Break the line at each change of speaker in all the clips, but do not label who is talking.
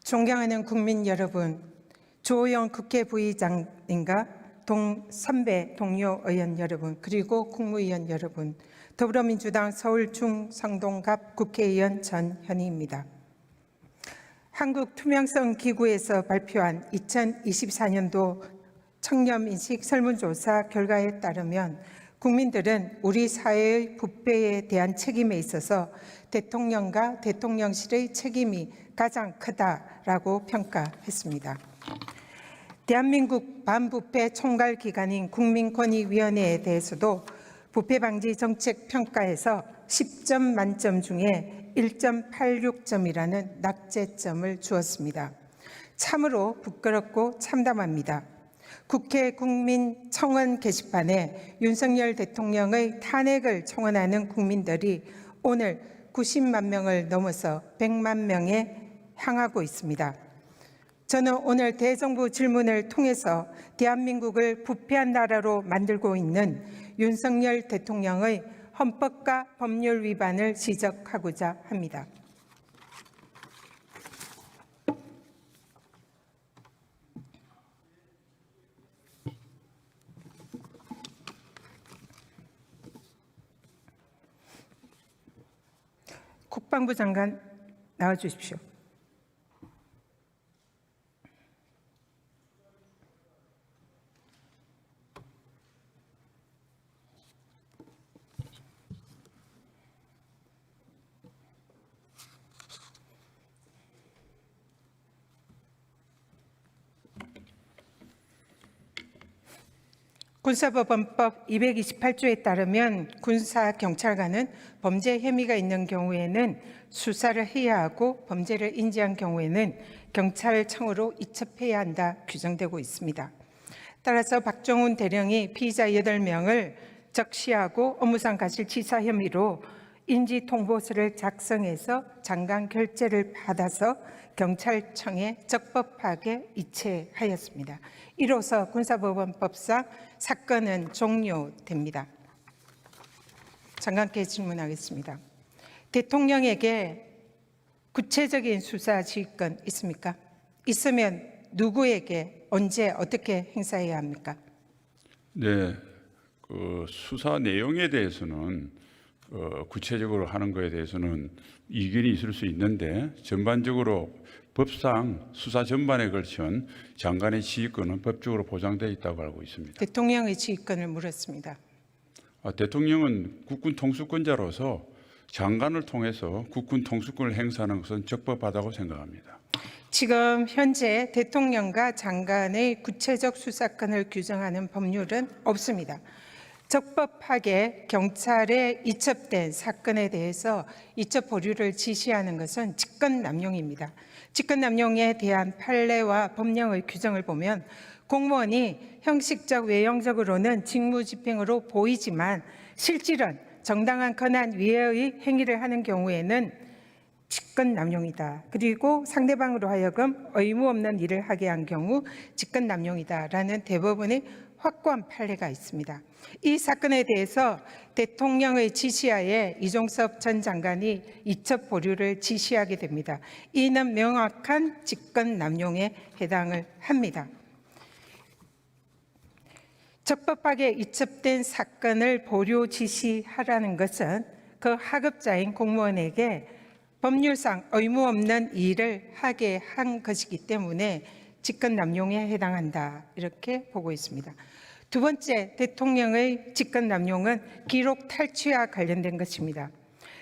존경하는 국민 여러분, 조호영 국회 부의장님과 선배 동료 의원 여러분, 그리고 국무위원 여러분, 더불어민주당 서울 중성동갑 국회의원 전현희입니다. 한국투명성기구에서 발표한 2024년도 청렴인식 설문조사 결과에 따르면 국민들은 우리 사회의 부패에 대한 책임에 있어서 대통령과 대통령실의 책임이 가장 크다라고 평가했습니다. 대한민국 반부패 총괄기관인 국민권익위원회에 대해서도 부패방지 정책 평가에서 10점 만점 중에 1.86점이라는 낙제점을 주었습니다. 참으로 부끄럽고 참담합니다. 국회 국민청원 게시판에 윤석열 대통령의 탄핵을 청원하는 국민들이 오늘 90만 명을 넘어서 100만 명에 향하고 있습니다. 저는 오늘 대정부 질문을 통해서 대한민국을 부패한 나라로 만들고 있는 윤석열 대통령의 헌법과 법률 위반을 지적하고자 합니다. 국방부 장관 나와주십시오. 군사법원법 228조에 따르면 군사경찰관은 범죄 혐의가 있는 경우에는 수사를 해야 하고 범죄를 인지한 경우에는 경찰청으로 이첩해야 한다 규정되고 있습니다. 따라서 박정훈 대령이 피의자 8명을 적시하고 업무상 과실치사 혐의로 인지통보서를 작성해서 장관 결재를 받아서 경찰청에 적법하게 이체하였습니다. 이로써 군사법원법상 사건은 종료됩니다. 장관께 질문하겠습니다. 대통령에게 구체적인 수사 지휘권 있습니까? 있으면 누구에게 언제 어떻게 행사해야 합니까?
네, 수사 내용에 대해서는 구체적으로 하는 것에 대해서는 이견이 있을 수 있는데 전반적으로 법상 수사 전반에 걸친 장관의 지휘권은 법적으로 보장되어 있다고 알고 있습니다.
대통령의 지휘권을 물었습니다.
대통령은 국군 통수권자로서 장관을 통해서 국군 통수권을 행사하는 것은 적법하다고 생각합니다.
지금 현재 대통령과 장관의 구체적 수사권을 규정하는 법률은 없습니다. 적법하게 경찰에 이첩된 사건에 대해서 이첩 보류를 지시하는 것은 직권남용입니다. 직권남용에 대한 판례와 법령의 규정을 보면 공무원이 형식적 외형적으로는 직무집행으로 보이지만 실질은 정당한 권한 위에의 행위를 하는 경우에는 직권남용이다. 그리고 상대방으로 하여금 의무 없는 일을 하게 한 경우 직권남용이다라는 대법원의 확고한 판례가 있습니다. 이 사건에 대해서 대통령의 지시하에 이종섭 전 장관이 이첩 보류를 지시하게 됩니다. 이는 명확한 직권남용에 해당을 합니다. 적법하게 이첩된 사건을 보류 지시하라는 것은 그 하급자인 공무원에게 법률상 의무 없는 일을 하게 한 것이기 때문에 직권남용에 해당한다 이렇게 보고 있습니다. 두 번째, 대통령의 직권남용은 기록 탈취와 관련된 것입니다.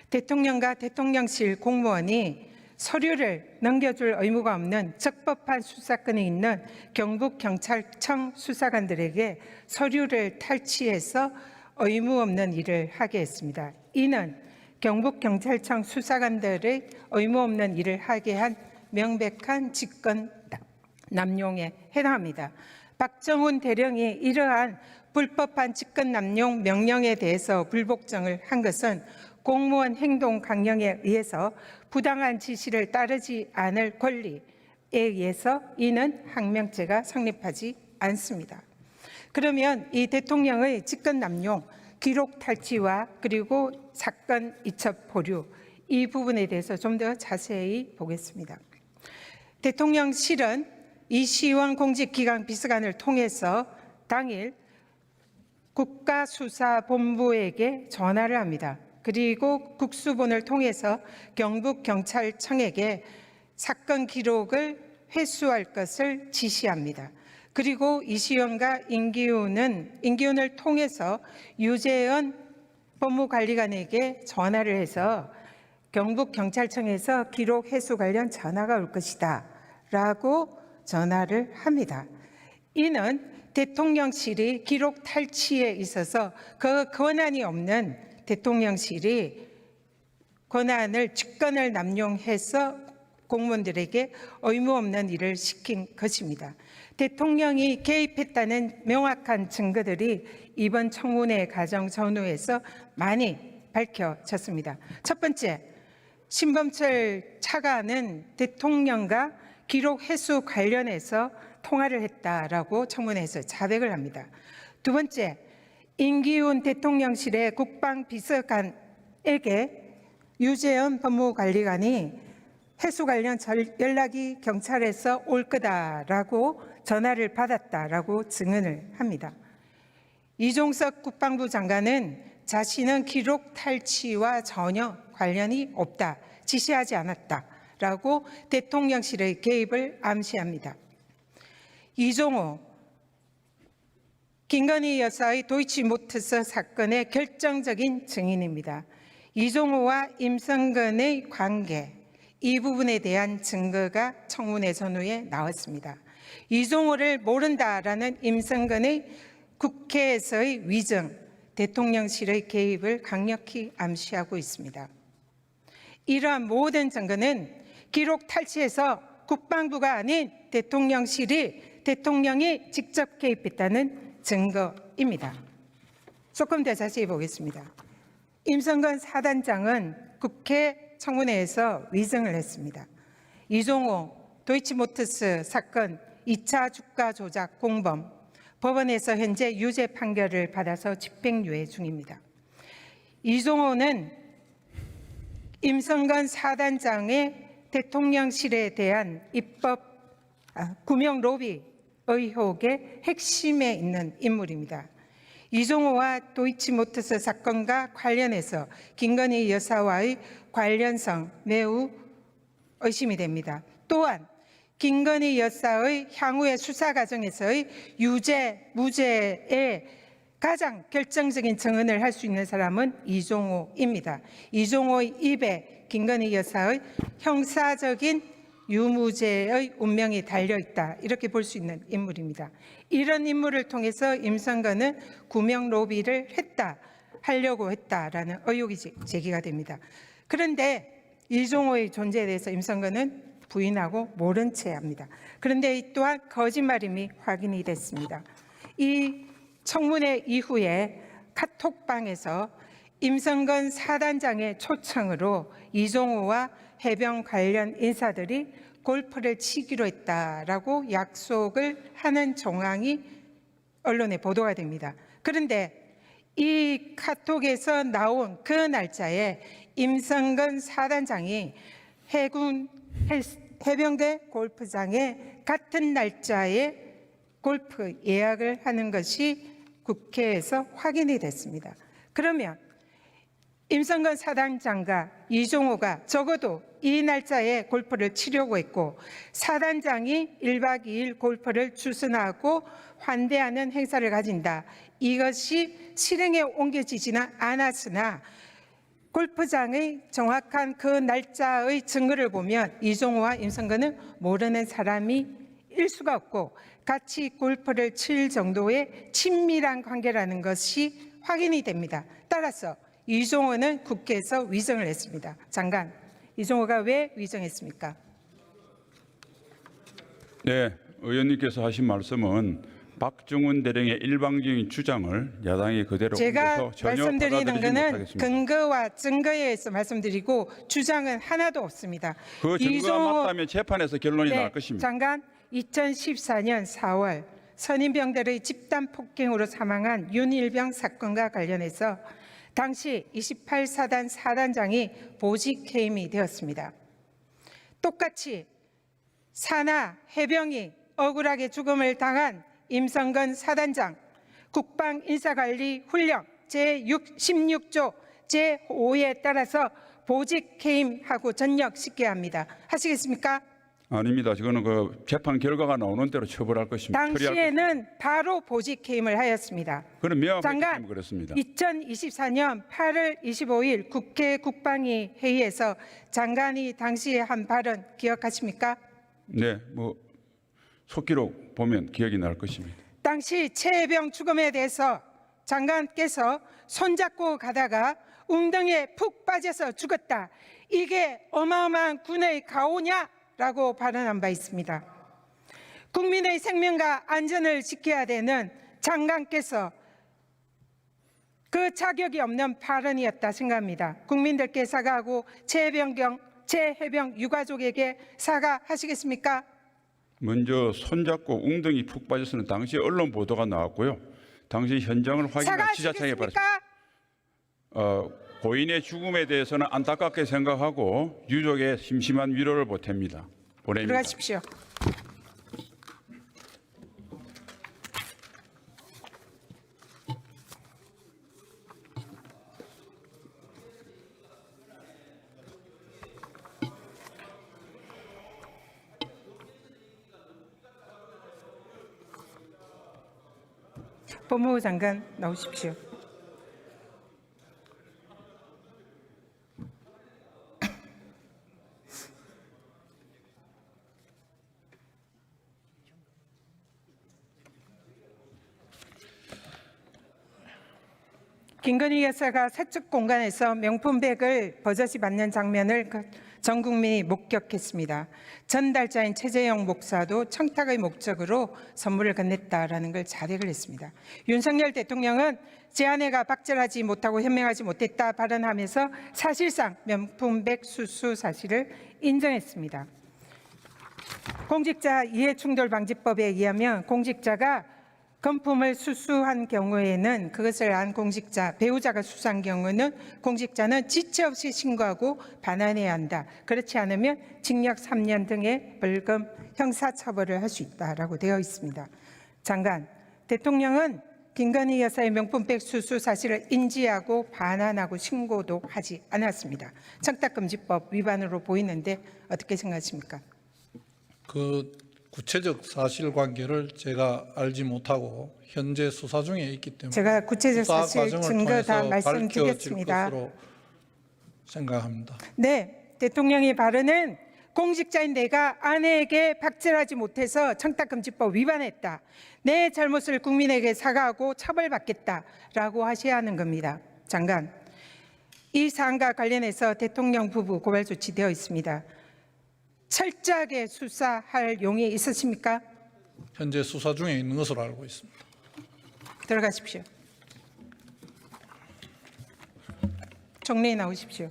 대통령과 대통령실 공무원이 서류를 넘겨줄 의무가 없는 적법한 수사권이 있는 경북경찰청 수사관들에게 서류를 탈취해서 의무 없는 일을 하게 했습니다. 이는 경북경찰청 수사관들의 의무 없는 일을 하게 한 명백한 직권남용에 해당합니다. 박정훈 대령이 이러한 불법한 직권남용 명령에 대해서 불복종을 한 것은 공무원 행동 강령에 의해서 부당한 지시를 따르지 않을 권리에 의해서 이는 항명죄가 성립하지 않습니다. 그러면 이 대통령의 직권남용, 기록 탈취와 그리고 사건 이첩 보류 이 부분에 대해서 좀 더 자세히 보겠습니다. 대통령실은 이시원 공직기강 비서관을 통해서 당일 국가수사본부에게 전화를 합니다. 그리고 국수본을 통해서 경북경찰청에게 사건 기록을 회수할 것을 지시합니다. 그리고 이시원과 임기훈을 통해서 유재현 법무관리관에게 전화를 해서 경북경찰청에서 기록 회수 관련 전화가 올 것이다 라고 전화를 합니다. 이는 대통령실이 기록 탈취에 있어서 그 권한이 없는 대통령실이 직권을 남용해서 공무원들에게 의무 없는 일을 시킨 것입니다. 대통령이 개입했다는 명확한 증거들이 이번 청문회 과정 전후에서 많이 밝혀졌습니다. 첫 번째, 신범철 차관은 대통령과 기록 회수 관련해서 통화를 했다라고 청문회에서 자백을 합니다. 두 번째, 임기훈 대통령실의 국방비서관에게 유재현 법무관리관이 회수 관련 연락이 경찰에서 올 거다라고 전화를 받았다라고 증언을 합니다. 이종석 국방부 장관은 자신은 기록 탈취와 전혀 관련이 없다, 지시하지 않았다라고 대통령실의 개입을 암시합니다. 이종호, 김건희 여사의 도이치모터스 사건의 결정적인 증인입니다. 이종호와 임성근의 관계, 이 부분에 대한 증거가 청문회 전후에 나왔습니다. 이종호를 모른다라는 임성근의 국회에서의 위증, 대통령실의 개입을 강력히 암시하고 있습니다. 이러한 모든 증거는 기록 탈취에서 국방부가 아닌 대통령이 직접 개입했다는 증거입니다. 조금 더 자세히 보겠습니다. 임성근 사단장은 국회 청문회에서 위증을 했습니다. 이종호 도이치모터스 사건 2차 주가 조작 공범, 법원에서 현재 유죄 판결을 받아서 집행유예 중입니다. 이종호는 임성근 사단장의 대통령실에 대한 구명 로비 의혹의 핵심에 있는 인물입니다. 이종호와 도이치모터스 사건과 관련해서 김건희 여사와의 관련성 매우 의심이 됩니다. 또한 김건희 여사의 향후의 수사 과정에서의 유죄, 무죄에 가장 결정적인 증언을 할 수 있는 사람은 이종호입니다. 이종호의 입에 김건희 여사의 형사적인 유무죄의 운명이 달려있다, 이렇게 볼 수 있는 인물입니다. 이런 인물을 통해서 임성근은 구명 로비를 하려고 했다라는 의혹이 제기가 됩니다. 그런데 이종호의 존재에 대해서 임성근은 부인하고 모른 채 합니다. 그런데 이 또한 거짓말임이 확인이 됐습니다. 이 청문회 이후에 카톡방에서 임성근 사단장의 초청으로 이종호와 해병 관련 인사들이 골프를 치기로 했다라고 약속을 하는 정황이 언론에 보도가 됩니다. 그런데 이 카톡에서 나온 그 날짜에 임성근 사단장이 해병대 골프장에 같은 날짜에 골프 예약을 하는 것이 국회에서 확인이 됐습니다. 그러면 임성근 사단장과 이종호가 적어도 이 날짜에 골프를 치려고 했고, 사단장이 1박 2일 골프를 주선하고 환대하는 행사를 가진다, 이것이 실행에 옮겨지지는 않았으나 골프장의 정확한 그 날짜의 증거를 보면 이종호와 임성근은 모르는 사람이 일 수가 없고 같이 골프를 칠 정도의 친밀한 관계라는 것이 확인이 됩니다. 따라서 이종호는 국회에서 위증을 했습니다. 장관, 이종호가 왜 위증했습니까?
네, 의원님께서 하신 말씀은 박정훈 대령의 일방적인 주장을 야당이 그대로
제가
옮겨서 전혀
말씀드리는
받아들이지
것은
못하겠습니다.
근거와 증거에 의해서 말씀드리고 주장은 하나도 없습니다.
그 증거가 맞다면 재판에서 결론이 날 것입니다.
장관, 2014년 4월 선임병들의 집단 폭행으로 사망한 윤일병 사건과 관련해서 당시 28사단 사단장이 보직 해임이 되었습니다. 똑같이 산하 해병이 억울하게 죽음을 당한 임성근 사단장 국방인사관리훈령 제16조 제5에 따라서 보직 해임하고 전역시켜야 합니다. 하시겠습니까?
아닙니다. 이거는 그 재판 결과가 나오는 대로 처벌할 것입니다.
당시에는 바로 보직 해임을 하였습니다.
그는 명확하게
장관,
그렇습니다.
2024년 8월 25일 국회 국방위 회의에서 장관이 당시에 한 발언 기억하십니까?
네, 뭐 속기록 보면 기억이 날 것입니다.
당시 최해병 죽음에 대해서 장관께서 손잡고 가다가 웅덩이에 푹 빠져서 죽었다. 이게 어마어마한 군의 가오냐라고 발언한 바 있습니다. 국민의 생명과 안전을 지켜야 되는 장관께서 그 자격이 없는 발언이었다 생각합니다. 국민들께 사과하고 최해병 유가족에게 사과하시겠습니까?
먼저 손잡고 웅덩이 푹 빠져서는 당시 언론 보도가 나왔고요. 당시 현장을 확인한 지자청에 받았습니다. 고인의 죽음에 대해서는 안타깝게 생각하고 유족의 심심한 위로를 보냅니다.
들어가십시오. 법무부 장관 나오십시오. 김건희 여사가 사측 공간에서 명품백을 버젓이 받는 장면을 전 국민이 목격했습니다. 전달자인 최재형 목사도 청탁의 목적으로 선물을 건넸다라는 걸 자백을 했습니다. 윤석열 대통령은 제 아내가 박절하지 못하고 현명하지 못했다 발언하면서 사실상 명품백 수수 사실을 인정했습니다. 공직자 이해충돌방지법에 의하면 공직자가 금품을 수수한 경우에는 그것을 안 공직자, 배우자가 수수한 경우는 공직자는 지체 없이 신고하고 반환해야 한다. 그렇지 않으면 징역 3년 등의 벌금, 형사처벌을 할 수 있다라고 되어 있습니다. 장관, 대통령은 김건희 여사의 명품백 수수 사실을 인지하고 반환하고 신고도 하지 않았습니다. 청탁금지법 위반으로 보이는데 어떻게 생각하십니까?
그 구체적 사실관계를 제가 알지 못하고 현재 수사 중에 있기 때문에
제가 구체적
수사
사실
과정을
증거 다
통해서
말씀드렸습니다.
밝혀질 것으로 생각합니다.
네, 대통령의 발언은 공직자인 내가 아내에게 박절하지 못해서 청탁금지법 위반했다. 내 잘못을 국민에게 사과하고 처벌받겠다라고 하셔야 하는 겁니다. 장관, 이 사안과 관련해서 대통령 부부 고발 조치되어 있습니다. 철저하게 수사할 용의 있으십니까?
현재 수사 중에 있는 것으로 알고 있습니다.
들어가십시오. 정리해 나오십시오.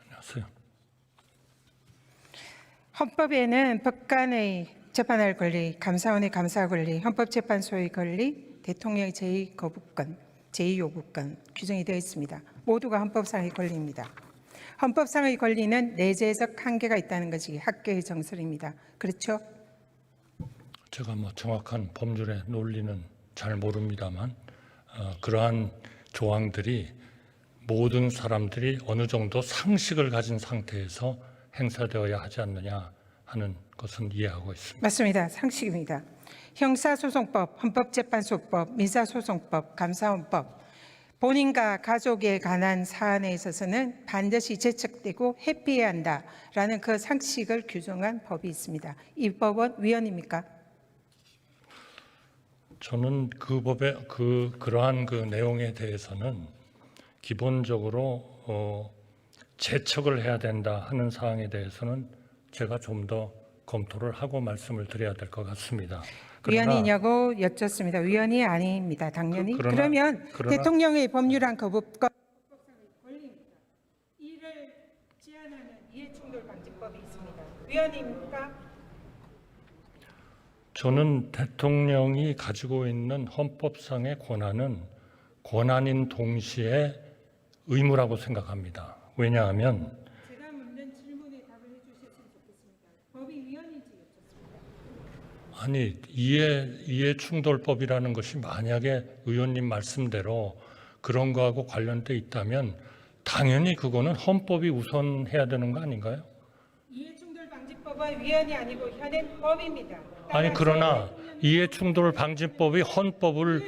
안녕하세요.
헌법에는 법관의 재판할 권리, 감사원의 감사 권리, 헌법재판소의 권리, 대통령의 제2거부권, 제2요구권 규정이 되어 있습니다. 모두가 헌법상의 권리입니다. 헌법상의 권리는 내재적 한계가 있다는 것이 학계의 정설입니다. 그렇죠?
제가 뭐 정확한 법률의 논리는 잘 모릅니다만 그러한 조항들이 모든 사람들이 어느 정도 상식을 가진 상태에서 행사되어야 하지 않느냐 하는 것은 이해하고 있습니다.
맞습니다. 상식입니다. 형사소송법, 헌법재판소법, 민사소송법, 감사원법, 본인과 가족에 관한 사안에 있어서는 반드시 제척되고 회피해야 한다라는 그 상식을 규정한 법이 있습니다. 이 법은 위헌입니까?
저는 그 법의 그러한 그 내용에 대해서는 기본적으로 제척을 해야 된다 하는 사항에 대해서는 제가 좀 더 검토를 하고 말씀을 드려야 될 것 같습니다.
위헌이냐고 여쭙습니다. 위헌이 아닙니다. 당연히. 그러면
그러나
대통령의 법률안 거부권 권리입니다. 이를 제한하는 이해충돌방지법이 있습니다. 위헌입니까?
저는 대통령이 가지고 있는 헌법상의 권한은 권한인 동시에 의무라고 생각합니다. 왜냐하면
제가 묻는 질문에 답을 해주셨으면 좋겠습니다. 법이 위헌인지 여쭙습니다.
아니 이해충돌법이라는 것이 만약에 의원님 말씀대로 그런 거하고 관련돼 있다면 당연히 그거는 헌법이 우선해야 되는 거 아닌가요?
이해충돌방지법은 위헌이 아니고 현행 법입니다.
아니 그러나 이해충돌방지법이 헌법을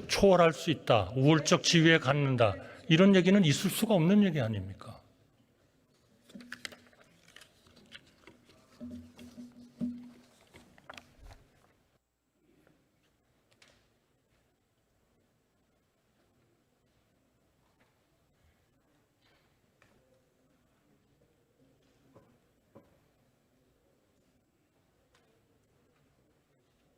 초월할 수 있다, 우월적 지위에 갖는다, 이런 얘기는 있을 수가 없는 얘기 아닙니까?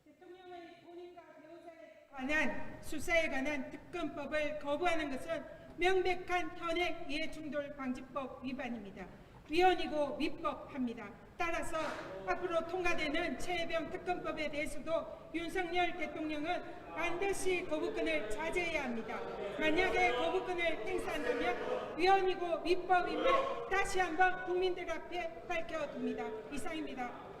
대통령의 본인과 배우자에 관한 수사에 관한 특검법을 거부하는 것은 명백한 현행 이해충돌방지법 위반입니다. 위헌이고 위법합니다. 따라서 앞으로 통과되는 최혜병 특검법에 대해서도 윤석열 대통령은 반드시 거부권을 자제해야 합니다. 만약에 거부권을 행사한다면 위헌이고 위법임을 다시 한번 국민들 앞에 밝혀둡니다. 이상입니다.